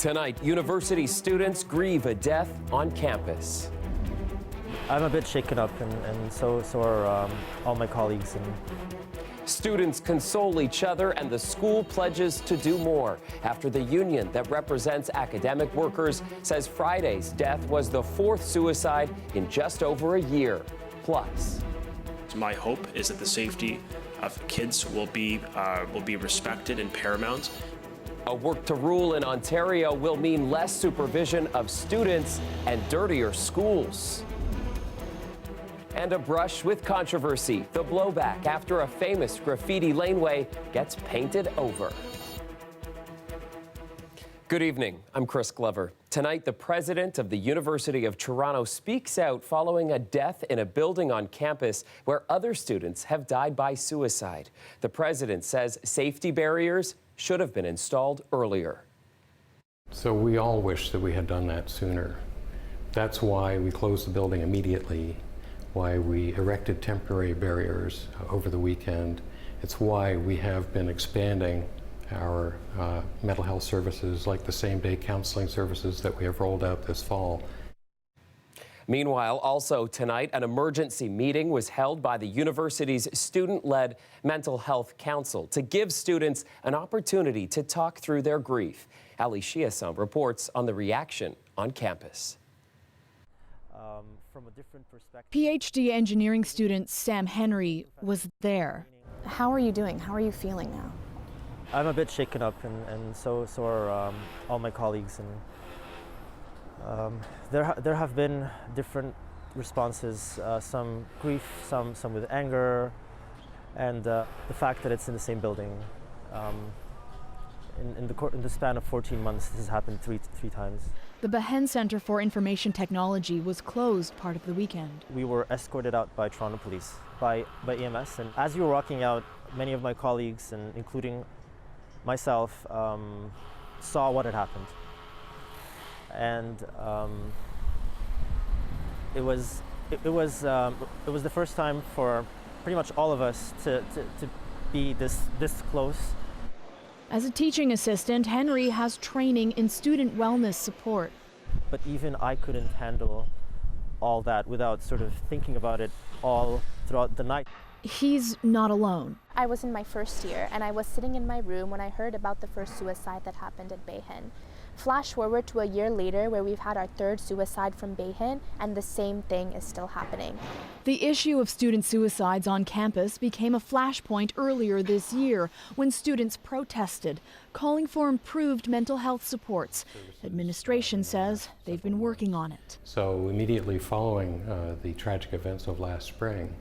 Tonight, university students grieve a death on campus. I'm a bit shaken up, and so are all my colleagues. Students console each other, and the school pledges to do more after the union that represents academic workers says Friday's death was the fourth suicide in just over a year. Plus, my hope is that the safety of kids will be respected and paramount. A work to rule in Ontario will mean less supervision of students and dirtier schools. And a brush with controversy, the blowback after a famous graffiti laneway gets painted over. Good evening, I'm Chris Glover. Tonight, the president of the University of Toronto speaks out following a death in a building on campus where other students have died by suicide. The president says safety barriers should have been installed earlier. So we all wish that we had done that sooner. That's why we closed the building immediately, why we erected temporary barriers over the weekend. It's why we have been expanding our mental health services, like the same-day counseling services that we have rolled out this fall. Meanwhile, also tonight, an emergency meeting was held by the university's student-led mental health council to give students an opportunity to talk through their grief. Ali Chiasson reports on the reaction on campus. From a different perspective, PhD engineering student Sam Henry was there. How are you doing? How are you feeling now? I'm a bit shaken up, and so are all my colleagues. There have been different responses, some grief, some with anger, and the fact that it's in the same building. In the span of 14 months, this has happened three times. The Behen Centre for Information Technology was closed part of the weekend. We were escorted out by Toronto Police, by EMS, and as we were walking out, many of my colleagues, and including myself, saw what had happened. And it was the first time for pretty much all of us to be this close. As a teaching assistant, Henry has training in student wellness support. But even I couldn't handle all that without sort of thinking about it all throughout the night. He's not alone. I was in my first year and I was sitting in my room when I heard about the first suicide that happened at Behen. Flash forward to a year later where we've had our third suicide from Behen, and the same thing is still happening. The issue of student suicides on campus became a flashpoint earlier this year when students protested, calling for improved mental health supports. Administration says they've been working on it. So immediately following the tragic events of last spring,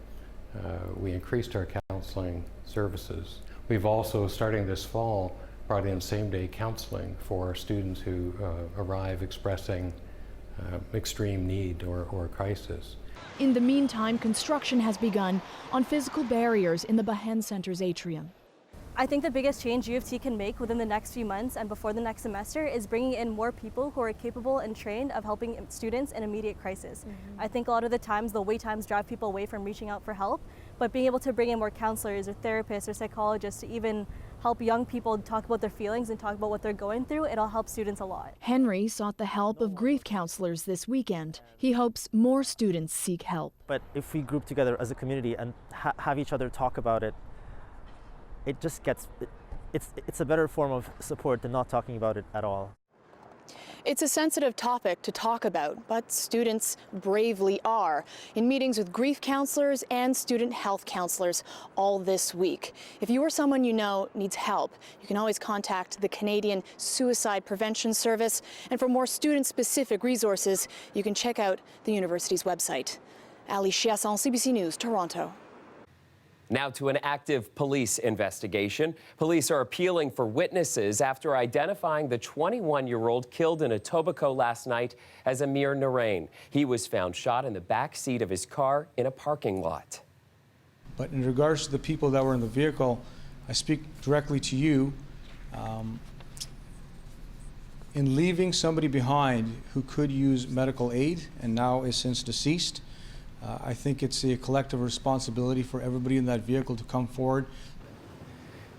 we increased our counseling services. We've also, starting this fall, brought in same-day counseling for students who arrive expressing extreme need or crisis. In the meantime, construction has begun on physical barriers in the Behen Centre's atrium. I think the biggest change U of T can make within the next few months and before the next semester is bringing in more people who are capable and trained of helping students in immediate crisis. I think a lot of the times the wait times drive people away from reaching out for help, but being able to bring in more counselors or therapists or psychologists to even help young people talk about their feelings and talk about what they're going through, it'll help students a lot. Henry sought the help of grief counselors this weekend. He hopes more students seek help. But if we group together as a community and have each other talk about it, it just gets, it's a better form of support than not talking about it at all. It's a sensitive topic to talk about, but students bravely are in meetings with grief counselors and student health counselors all this week. If you or someone you know needs help, you can always contact the Canadian Suicide Prevention Service. And for more student-specific resources, you can check out the university's website. Ali Chiasson, CBC News, Toronto. Now to an active police investigation. Police are appealing for witnesses after identifying the 21-year-old killed in Etobicoke last night as Amir Narain. He was found shot in the back seat of his car in a parking lot. But in regards to the people that were in the vehicle, I speak directly to you. In leaving somebody behind who could use medical aid and now is since deceased, I think it's a collective responsibility for everybody in that vehicle to come forward.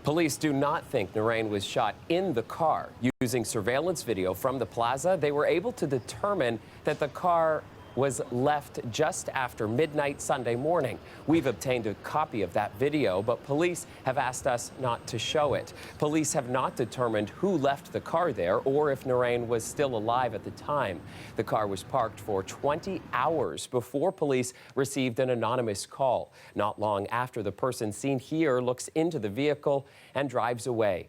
Police do not think Narain was shot in the car. Using surveillance video from the plaza, they were able to determine that the car was left just after midnight Sunday morning. We've obtained a copy of that video, but police have asked us not to show it. Police have not determined who left the car there or if Narain was still alive at the time. The car was parked for 20 hours before police received an anonymous call. Not long after, the person seen here looks into the vehicle and drives away.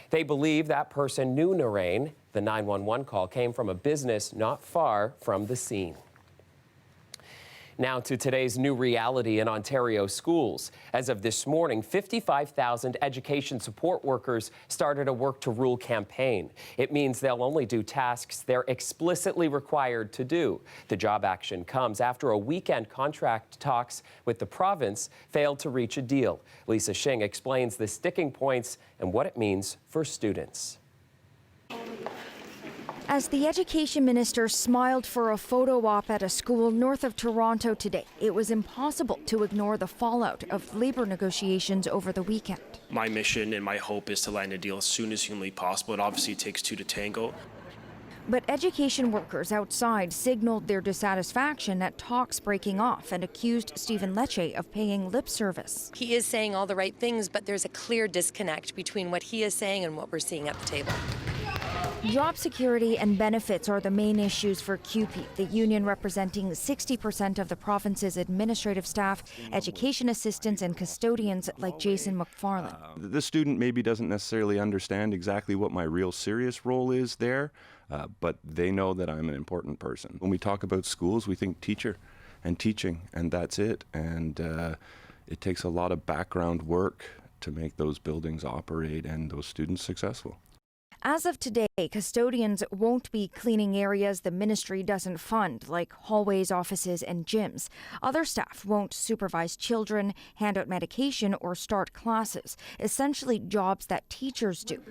They believe that person knew Narain. The 911 call came from a business not far from the scene. Now to today's new reality in Ontario schools. As of this morning, 55,000 education support workers started a Work to Rule campaign. It means they'll only do tasks they're explicitly required to do. The job action comes after a weekend contract talks with the province failed to reach a deal. Lisa Shing explains the sticking points and what it means for students. As the education minister smiled for a photo op at a school north of Toronto today, it was impossible to ignore the fallout of labor negotiations over the weekend. My mission and my hope is to land a deal as soon as humanly possible. It obviously takes two to tango. But education workers outside signaled their dissatisfaction at talks breaking off and accused Stephen Lecce of paying lip service. He is saying all the right things, but there's a clear disconnect between what he is saying and what we're seeing at the table. Job security and benefits are the main issues for CUPE, the union representing 60% of the province's administrative staff, education assistants and custodians like Jason McFarlane. The student maybe doesn't necessarily understand exactly what my real serious role is there, but they know that I'm an important person. When we talk about schools, we think teacher and teaching, and that's it. And it takes a lot of background work to make those buildings operate and those students successful. As of today, custodians won't be cleaning areas the ministry doesn't fund, like hallways, offices, and gyms. Other staff won't supervise children, hand out medication, or start classes, essentially jobs that teachers do.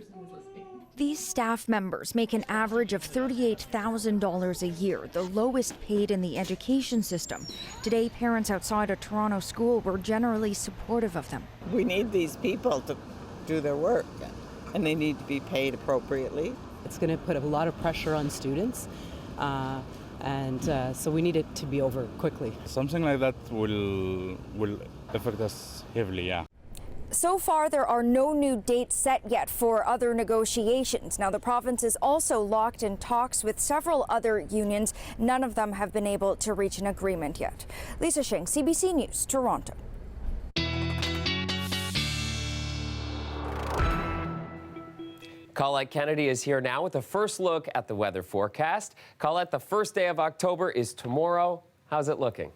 These staff members make an average of $38,000 a year, the lowest paid in the education system. Today, parents outside a Toronto school were generally supportive of them. We need these people to do their work, and they need to be paid appropriately. It's going to put a lot of pressure on students, so we need it to be over quickly. Something like that will affect us heavily, yeah. So far, there are no new dates set yet for other negotiations. Now, the province is also locked in talks with several other unions. None of them have been able to reach an agreement yet. Lisa Shing, CBC News, Toronto. Colette Kennedy is here now with a first look at the weather forecast. Colette, the first day of October is tomorrow. How's it looking?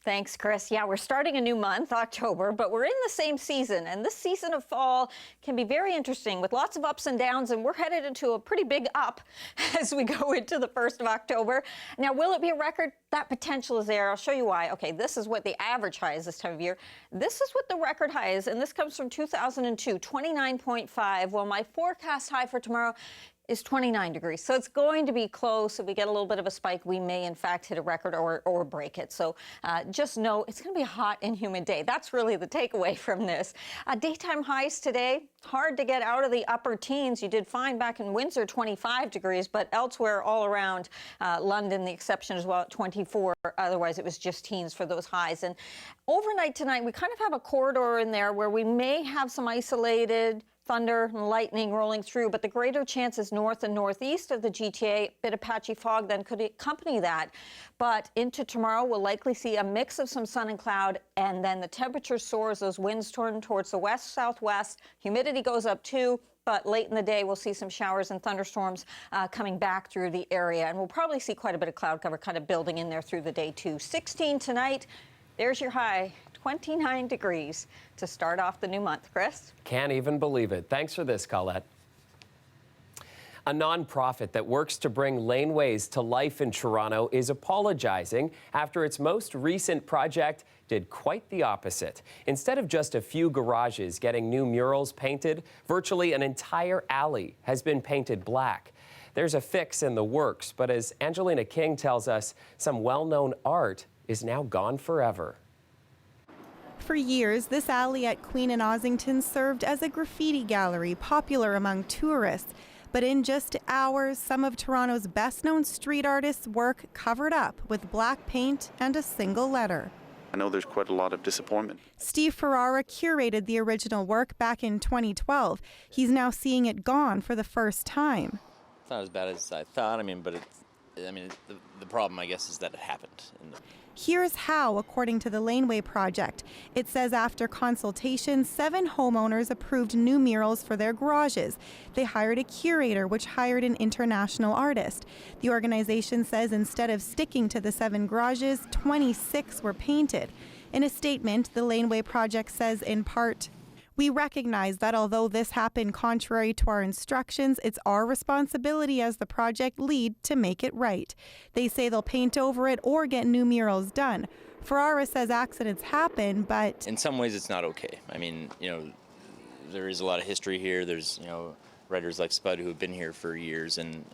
Thanks, Chris. Yeah, we're starting a new month, October, but we're in the same season. And this season of fall can be very interesting with lots of ups and downs. And we're headed into a pretty big up as we go into the 1st of October. Now, will it be a record? That potential is there. I'll show you why. Okay, this is what the average high is this time of year. This is what the record high is. And this comes from 2002, 29.5. Well, my forecast high for tomorrow is 29 degrees. So it's going to be close. If we get a little bit of a spike, we may in fact hit a record or break it. So just know it's going to be a hot and humid day. That's really the takeaway from this. Daytime highs today, hard to get out of the upper teens. You did fine back in Windsor, 25 degrees, but elsewhere all around London, the exception as well at 24. Otherwise, it was just teens for those highs. And overnight tonight, we kind of have a corridor in there where we may have some isolated thunder and lightning rolling through, but the greater chances north and northeast of the GTA, a bit of patchy fog then could accompany that. But into tomorrow, we'll likely see a mix of some sun and cloud, and then the temperature soars, those winds turn towards the west-southwest. Humidity goes up too, but late in the day, we'll see some showers and thunderstorms coming back through the area. And we'll probably see quite a bit of cloud cover kind of building in there through the day too. 16 tonight, there's your high. 29 degrees to start off the new month. Chris? Can't even believe it. Thanks for this, Colette. A nonprofit that works to bring laneways to life in Toronto is apologizing after its most recent project did quite the opposite. Instead of just a few garages getting new murals painted, virtually an entire alley has been painted black. There's a fix in the works, but as Angelina King tells us, some well-known art is now gone forever. For years, this alley at Queen and Ossington served as a graffiti gallery, popular among tourists. But in just hours, some of Toronto's best-known street artists' work covered up with black paint and a single letter. I know there's quite a lot of disappointment. Steve Ferrara curated the original work back in 2012. He's now seeing it gone for the first time. It's not as bad as I thought. The problem, I guess, is that it happened. Here's how, according to the Laneway Project. It says after consultation, 7 homeowners approved new murals for their garages. They hired a curator, which hired an international artist. The organization says instead of sticking to the 7 garages, 26 were painted. In a statement, the Laneway Project says in part, "We recognize that although this happened contrary to our instructions, it's our responsibility as the project lead to make it right." They say they'll paint over it or get new murals done. Ferrara says accidents happen, but in some ways it's not okay. There is a lot of history here. There's, writers like Spud who have been here for years, and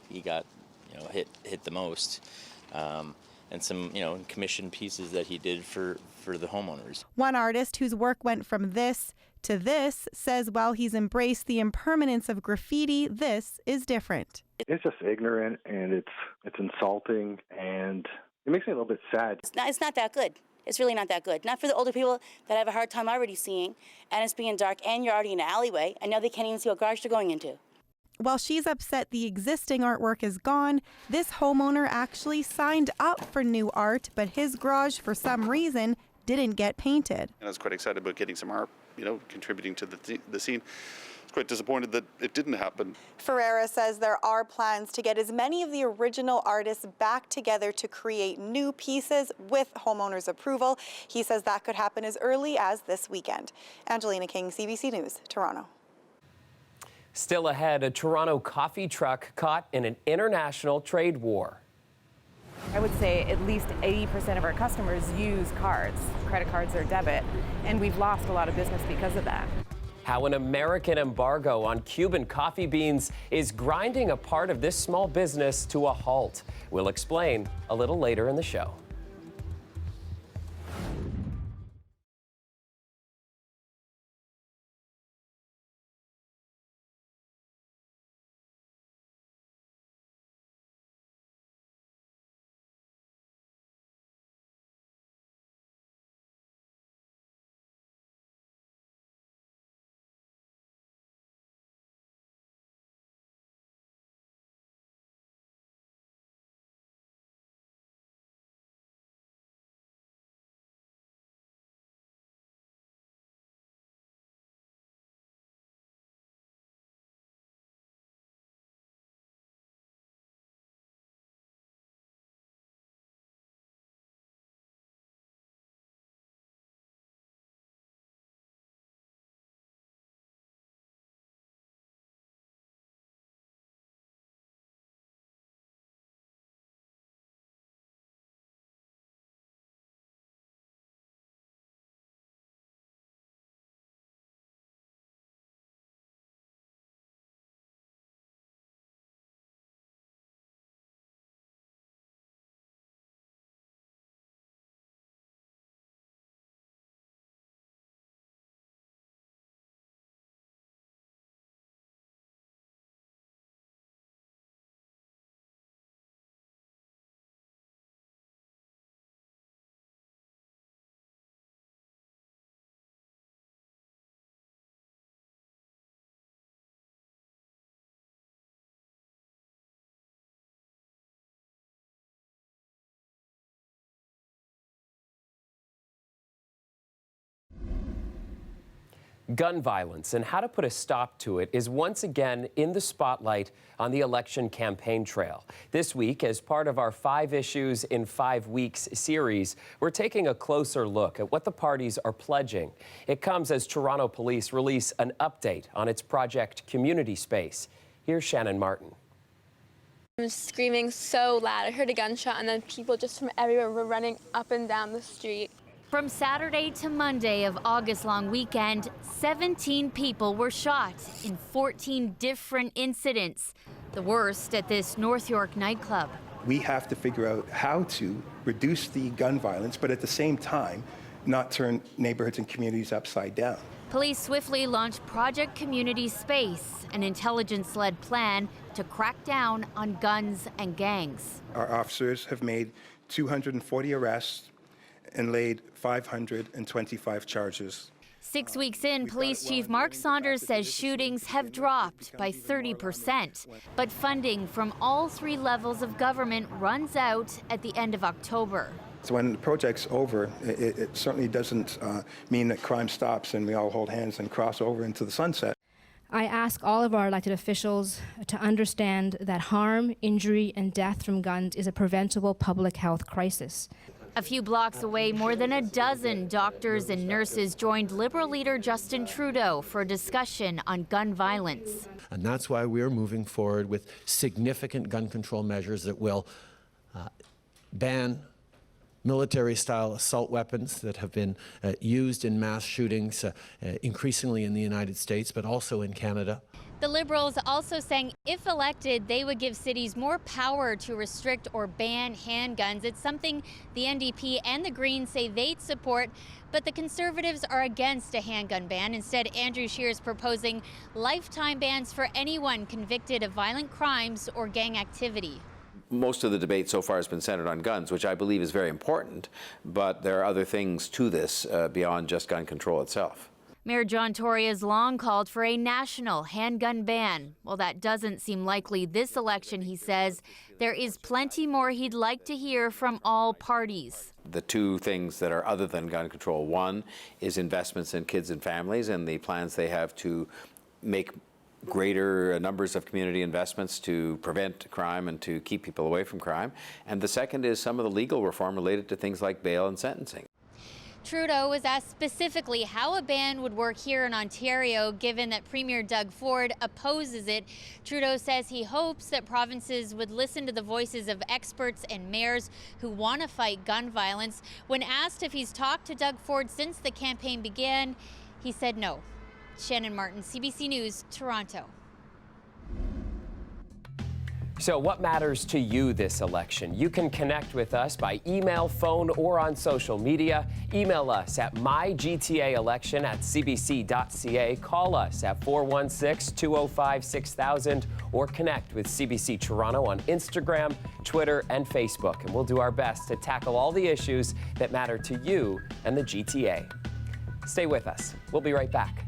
he got, hit the most. And some, commissioned pieces that he did for the homeowners. One artist whose work went from this to this says while he's embraced the impermanence of graffiti, this is different. It's just ignorant and it's insulting and it makes me a little bit sad. It's not that good. It's really not that good. Not for the older people that have a hard time already seeing, and it's being dark and you're already in an alleyway and now they can't even see what garage they're going into. While she's upset the existing artwork is gone, this homeowner actually signed up for new art, but his garage, for some reason, didn't get painted. And I was quite excited about getting some art, contributing to the scene. I was quite disappointed that it didn't happen. Ferrara says there are plans to get as many of the original artists back together to create new pieces with homeowners' approval. He says that could happen as early as this weekend. Angelina King, CBC News, Toronto. Still ahead, a Toronto coffee truck caught in an international trade war. I would say at least 80% of our customers use cards, credit cards or debit, and we've lost a lot of business because of that. How an American embargo on Cuban coffee beans is grinding a part of this small business to a halt. We'll explain a little later in the show. Gun violence and how to put a stop to it is once again in the spotlight on the election campaign trail. This week, as part of our 5 Issues in 5 Weeks series, we're taking a closer look at what the parties are pledging. It comes as Toronto Police release an update on its Project Community Space. Here's Shannon Martin. I was screaming so loud. I heard a gunshot and then people just from everywhere were running up and down the street. From Saturday to Monday of August-long weekend, 17 people were shot in 14 different incidents, the worst at this North York nightclub. We have to figure out how to reduce the gun violence, but at the same time, not turn neighborhoods and communities upside down. Police swiftly launched Project Community Space, an intelligence-led plan to crack down on guns and gangs. Our officers have made 240 arrests and laid 525 charges. 6 weeks in, Police Chief Mark Saunders says shootings have dropped by 30%. But funding from all 3 levels of government runs out at the end of October. So when the project's over, it certainly doesn't mean that crime stops and we all hold hands and cross over into the sunset. I ask all of our elected officials to understand that harm, injury, and death from guns is a preventable public health crisis. A few blocks away, more than a dozen doctors and nurses joined Liberal leader Justin Trudeau for a discussion on gun violence. And that's why we're moving forward with significant gun control measures that will ban military-style assault weapons that have been used in mass shootings, increasingly in the United States, but also in Canada. The Liberals also saying if elected, they would give cities more power to restrict or ban handguns. It's something the NDP and the Greens say they'd support, but the Conservatives are against a handgun ban. Instead, Andrew Scheer is proposing lifetime bans for anyone convicted of violent crimes or gang activity. Most of the debate so far has been centered on guns, which I believe is very important, but there are other things to this beyond just gun control itself. Mayor John Tory has long called for a national handgun ban. Well, that doesn't seem likely this election, he says. There is plenty more he'd like to hear from all parties. The 2 things that are other than gun control, one is investments in kids and families and the plans they have to make greater numbers of community investments to prevent crime and to keep people away from crime. And the second is some of the legal reform related to things like bail and sentencing. Trudeau was asked specifically how a ban would work here in Ontario, given that Premier Doug Ford opposes it. Trudeau says he hopes that provinces would listen to the voices of experts and mayors who want to fight gun violence. When asked if he's talked to Doug Ford since the campaign began, he said no. Shannon Martin, CBC News, Toronto. So what matters to you this election? You can connect with us by email, phone, or on social media. Email us at mygtaelection@cbc.ca. Call us at 416-205-6000 or connect with CBC Toronto on Instagram, Twitter, and Facebook. And we'll do our best to tackle all the issues that matter to you and the GTA. Stay with us. We'll be right back.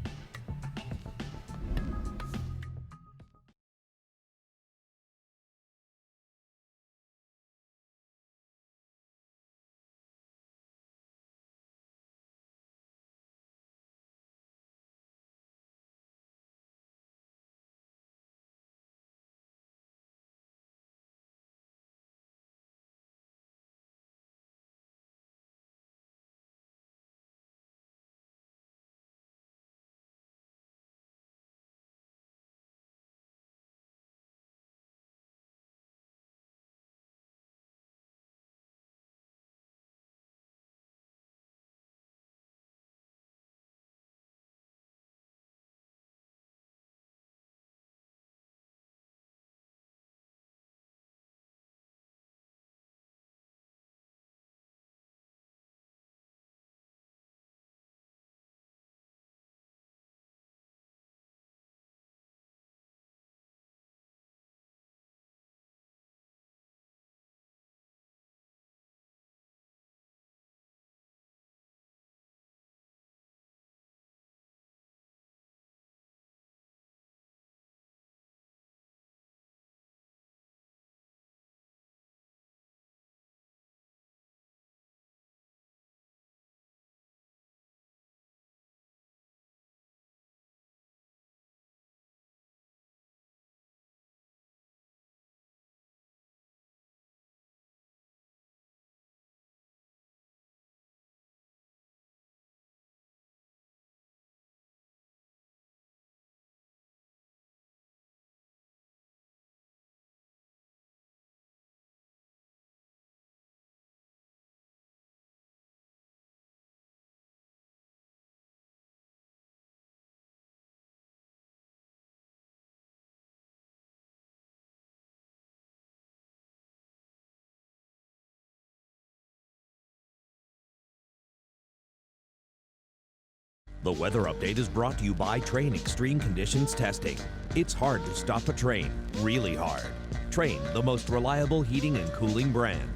The weather update is brought to you by Train Extreme Conditions Testing. It's hard to stop a train, really hard. Train, the most reliable heating and cooling brand.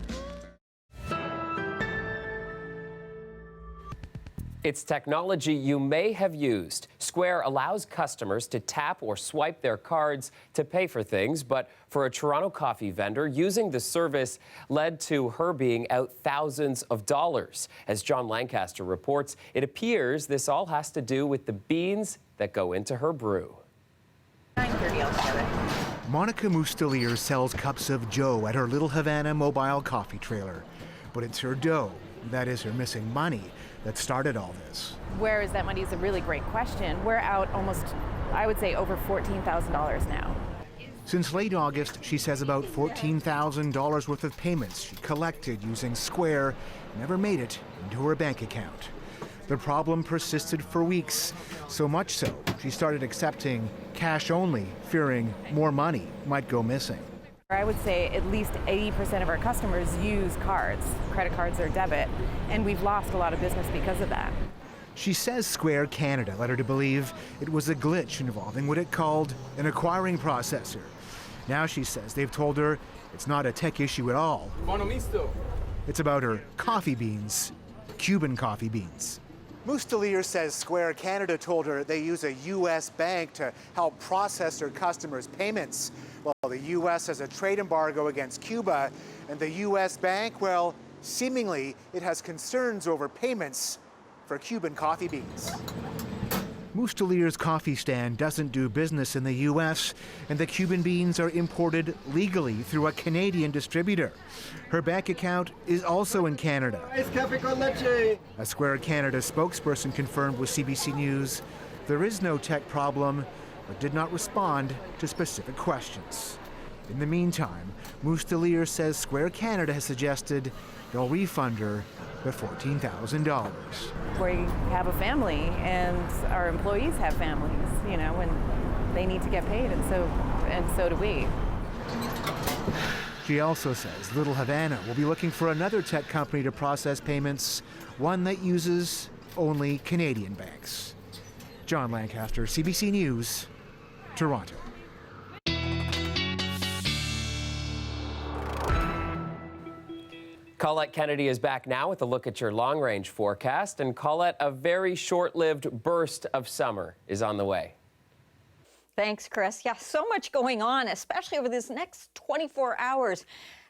It's technology you may have used. Square allows customers to tap or swipe their cards to pay for things, but for a Toronto coffee vendor, using the service led to her being out thousands of dollars. As John Lancaster reports, it appears this all has to do with the beans that go into her brew. Monica Mustelier sells cups of joe at her Little Havana mobile coffee trailer. But it's her dough, that is her missing money, that started all this. Where is that money is a really great question. We're out almost, I would say, over $14,000 now. Since late August, she says about $14,000 worth of payments she collected using Square never made it into her bank account. The problem persisted for weeks, so much so she started accepting cash only, fearing more money might go missing. I would say at least 80% of our customers use cards, credit cards or debit, and we've lost a lot of business because of that. She says Square Canada led her to believe it was a glitch involving what it called an acquiring processor. Now she says they've told her it's not a tech issue at all. It's about her coffee beans, Cuban coffee beans. Mustelier says Square Canada told her they use a U.S. bank to help process their customers' payments. Well, the U.S. has a trade embargo against Cuba, and the U.S. bank, well, seemingly it has concerns over payments for Cuban coffee beans. Mustelier's coffee stand doesn't do business in the U.S., and the Cuban beans are imported legally through a Canadian distributor. Her bank account is also in Canada. A Square Canada spokesperson confirmed with CBC News there is no tech problem, but did not respond to specific questions. In the meantime, Mustelier says Square Canada has suggested they'll refund her the $14,000. We have a family, and our employees have families, you know, and they need to get paid, and so do we. She also says Little Havana will be looking for another tech company to process payments, one that uses only Canadian banks. John Lancaster, CBC News, Toronto. Colette Kennedy is back now with a look at your long-range forecast. And Colette, a very short-lived burst of summer is on the way. Thanks, Chris. Yeah, so much going on, especially over this next 24 hours.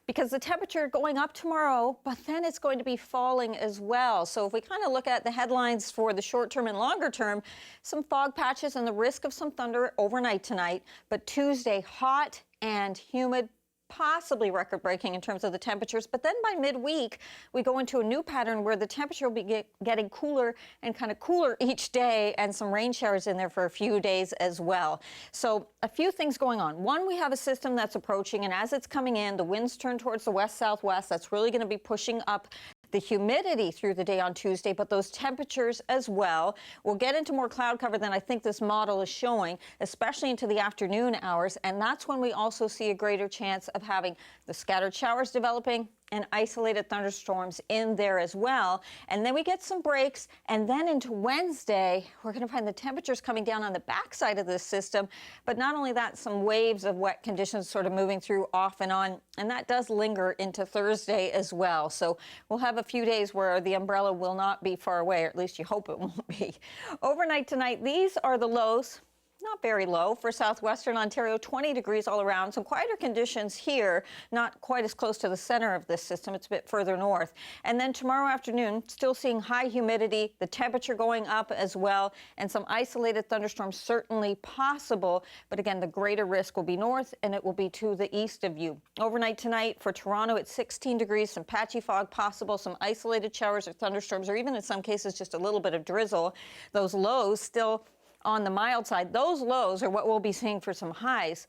Because the temperature going up tomorrow, but then it's going to be falling as well. So if we kind of look at the headlines for the short term and longer term, some fog patches and the risk of some thunder overnight tonight. But Tuesday, hot and humid, possibly record-breaking in terms of the temperatures. But then by midweek, we go into a new pattern where the temperature will be getting cooler and kind of cooler each day, and some rain showers in there for a few days as well. So a few things going on. One, we have a system that's approaching, and as it's coming in, the winds turn towards the west-southwest. That's really going to be pushing up the humidity through the day on Tuesday, but those temperatures as well. We'll get into more cloud cover than I think this model is showing, especially into the afternoon hours, and that's when we also see a greater chance of having the scattered showers developing and isolated thunderstorms in there as well. And then we get some breaks, and then into Wednesday, we're going to find the temperatures coming down on the backside of this system. But not only that, some waves of wet conditions sort of moving through off and on, and that does linger into Thursday as well. So we'll have a few days where the umbrella will not be far away, or at least you hope it won't be. Overnight tonight, these are the lows. Not very low for southwestern Ontario, 20 degrees all around. Some quieter conditions here, not quite as close to the center of this system. It's a bit further north. And then tomorrow afternoon, still seeing high humidity, the temperature going up as well, and some isolated thunderstorms certainly possible. But again, the greater risk will be north, and it will be to the east of you. Overnight tonight for Toronto, it's 16 degrees, some patchy fog possible, some isolated showers or thunderstorms, or even in some cases just a little bit of drizzle. Those lows still on the mild side. Those lows are what we'll be seeing for some highs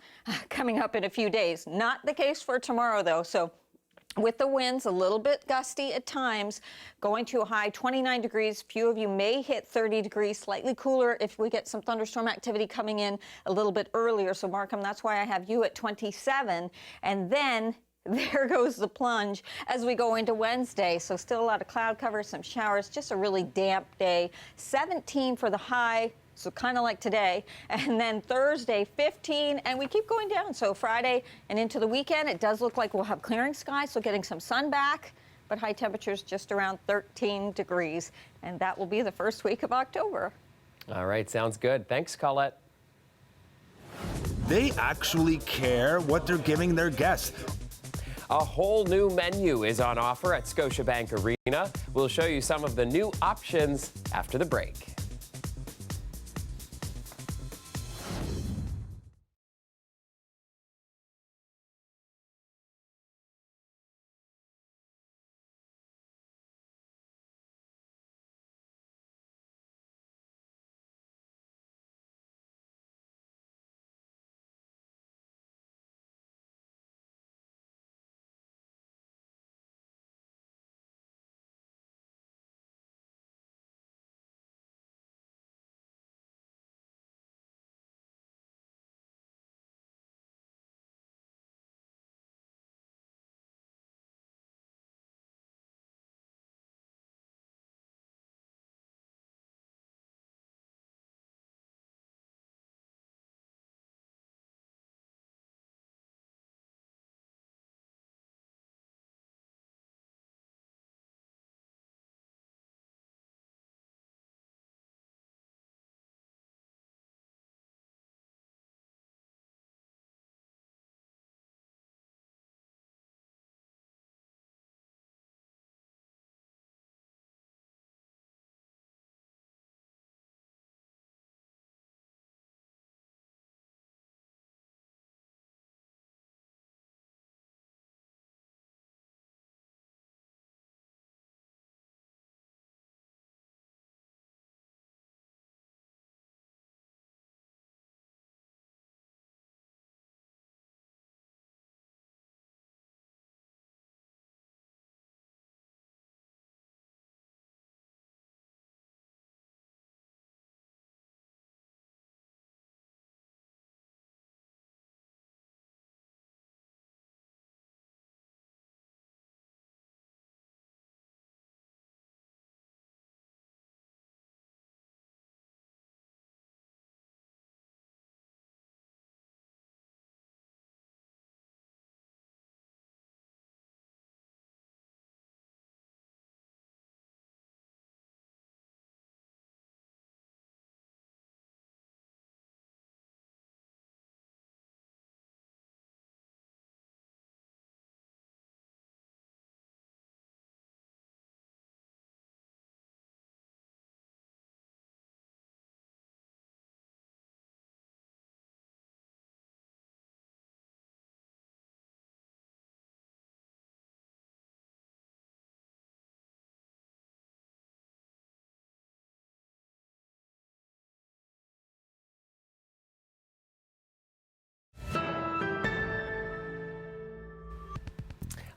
coming up in a few days. Not the case for tomorrow, though. So with the winds a little bit gusty at times, going to a high 29 degrees. Few of you may hit 30 degrees, slightly cooler if we get some thunderstorm activity coming in a little bit earlier. So Markham, that's why I have you at 27. And then there goes the plunge as we go into Wednesday. So still a lot of cloud cover, some showers, just a really damp day. 17 for the high, so kind of like today. And then Thursday, 15, and we keep going down. So Friday and into the weekend, it does look like we'll have clearing skies, so getting some sun back, but high temperatures just around 13 degrees. And that will be the first week of October. All right, sounds good. Thanks, Colette. They actually care what they're giving their guests. A whole new menu is on offer at Scotiabank Arena. We'll show you some of the new options after the break.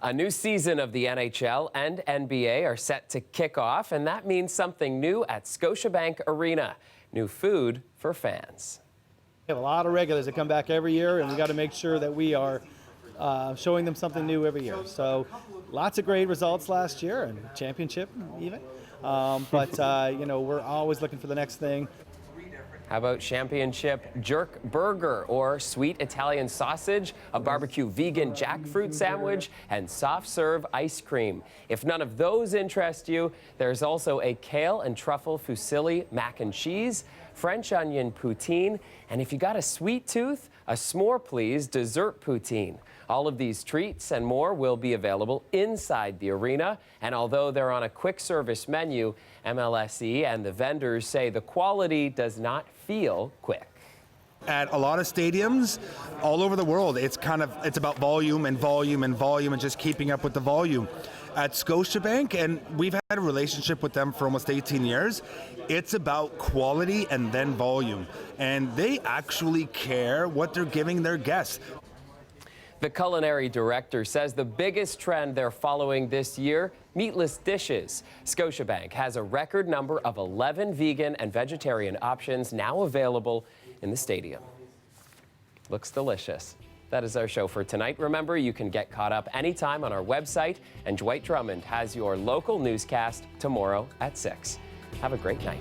A new season of the NHL and NBA are set to kick off, and that means something new at Scotiabank Arena. New food for fans. We have a lot of regulars that come back every year, and we got to make sure that we are showing them something new every year. So lots of great results last year, and championship even. But you know, we're always looking for the next thing. How about championship jerk burger or sweet Italian sausage, a barbecue vegan jackfruit sandwich, and soft serve ice cream? If none of those interest you, there's also a kale and truffle fusilli mac and cheese, French onion poutine, and if you got a sweet tooth, a s'more please dessert poutine. All of these treats and more will be available inside the arena, and although they're on a quick service menu, MLSE and the vendors say the quality does not feel quick. At a lot of stadiums all over the world, it's about volume and volume and volume and just keeping up with the volume. At Scotiabank, and we've had a relationship with them for almost 18 years, it's about quality and then volume. And they actually care what they're giving their guests. The culinary director says the biggest trend they're following this year, meatless dishes. Scotiabank has a record number of 11 vegan and vegetarian options now available in the stadium. Looks delicious. That is our show for tonight. Remember, you can get caught up anytime on our website, and Dwight Drummond has your local newscast tomorrow at 6. Have a great night.